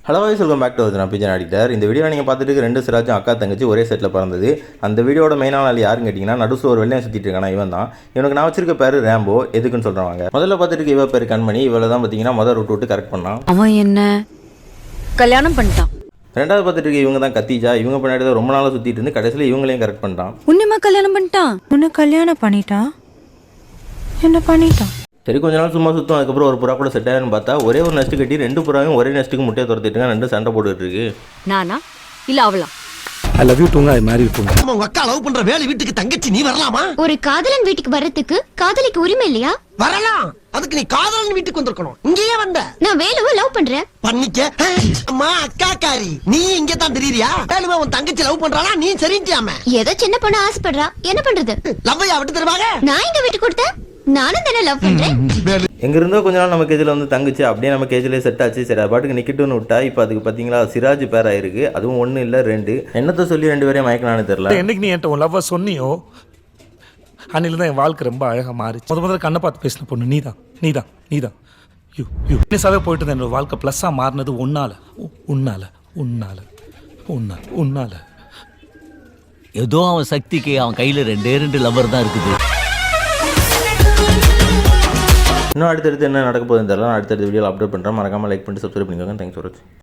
Hello voice welcome back to நான் பிஜன் editor. இந்த வீடியோ நீங்கள் பார்த்துட்டு இருக்க ரெண்டு சிராஜும் அக்கா தங்கச்சி ஒரே செட்டில் பிறந்தது. அந்த வீடியோட மெயினான ஆள் யாருன்னு கேட்டிங்கன்னா நடுசு ஒரு வெள்ளையை சுற்றிட்டு இருக்கானா இவன் தான். இவனுக்கு நான் வச்சிருக்க பேர் ரேம்போ. எதுக்குன்னு சொல்கிறாங்க. முதல்ல பார்த்துட்டு இருக்க இவ பேர் கண்மணி. இவளை தான் பார்த்தீங்கன்னா முதல் விட்டு கரெக்ட் பண்ணான். அவன் என்ன கல்யாணம் பண்ணிட்டான். ரெண்டாவது பார்த்துட்டு இருக்க இவங்க தான் கத்திஜா. இவங்க பின்னாடி தான் ரொம்ப நாளாக சுற்றிட்டு இருந்து கடைசியில் இவங்களையும் கரெக்ட் பண்ணிட்டான். உன்னிமா கல்யாணம் பண்ணிட்டான். உன்னை கல்யாணம் பண்ணிட்டான். என்ன பண்ணிட்டான்? சரி, கொஞ்ச நாள் சும்மா சுற்றும். அதுக்கப்புறம் ஒரு புறா கூட செட் ஆகுன்னு பார்த்தா ஒரே ஒரு நெஸ்ட்டு கட்டி ரெண்டு புறாவும் ஒரே நெஸ்ட்டுக்கு முட்டையை துரத்திட்டுங்க. ரெண்டு சண்டை போட்டுட்டு இருக்கு. நானா இல்ல அவளா? I love you too, I marry you too. உங்க அக்கா லவ் பண்ற வேலை வீட்டுக்கு தங்கச்சி நீ வரலாமா? ஒரு காதலன் வீட்டுக்கு வர்றதுக்கு காதலிக்கு உரிமை இல்லையா? வரலாம். அதுக்கு நீ காதலன் வீட்டுக்கு வந்திருக்கணும். இங்கேயே வந்த. நான் வேலுவை லவ் பண்றேன். பண்ணிக்க. அம்மா அக்காக்காரி நீ இங்க தான் தெரியறியா? வேலுவை உன் தங்கச்சி லவ் பண்றானா? நீ சரிஞ்சியாம. ஏதோ சின்ன பொண்ணு ஆசைப்படுறா, என்ன பண்றது? லவ்வையா விட்டு தருவாங்க? நான் இங்க விட்டு கொடுத்தேன். நானும் தானே லவ் பண்றேன். எங்கிருந்தோ கொஞ்ச நாள் நம்ம கேஜில் வந்து தங்குச்சு. அப்படியே நம்ம கேஜிலே செட் ஆச்சு. சரி, அது பாட்டுக்கு நிக்கட்டும்னு விட்டா இப்போ அதுக்கு பார்த்தீங்களா சிராஜ் பேர் ஆயிருக்கு. அதுவும் ஒன்றும் இல்லை ரெண்டு. என்னத்தை சொல்லி ரெண்டு பேரையும் மயக்கலான்னு தெரியல. என்னைக்கு நீ என்கிட்ட உன் லவ்வை சொன்னியோ அன்னில தான் என் வாழ்க்கை ரொம்ப அழகாக மாறிச்சு. முதல்ல கண்ணை பார்த்து பேசின பொண்ணு நீதான். யூ போயிட்டு இருந்த என்னோட வாழ்க்கை ப்ளஸ்ஸாக மாறினது உன்னால. ஏதோ அவன் சக்திக்கு அவன் கையில் ரெண்டு லவர் தான் இருக்குது. இன்னும் அடுத்தடுத்து என்ன நடக்க போகுதுன்னு தெரியல. அடுத்தடுத்த வீடியோவில் அப்டேட் பண்ணுறேன். மறக்காமல் லைக் பண்ணிட்டு சப்ஸ்கிரைப் பண்ணிக்கோங்க. தேங்க்ஸ் ஃபார் வாட்சிங்.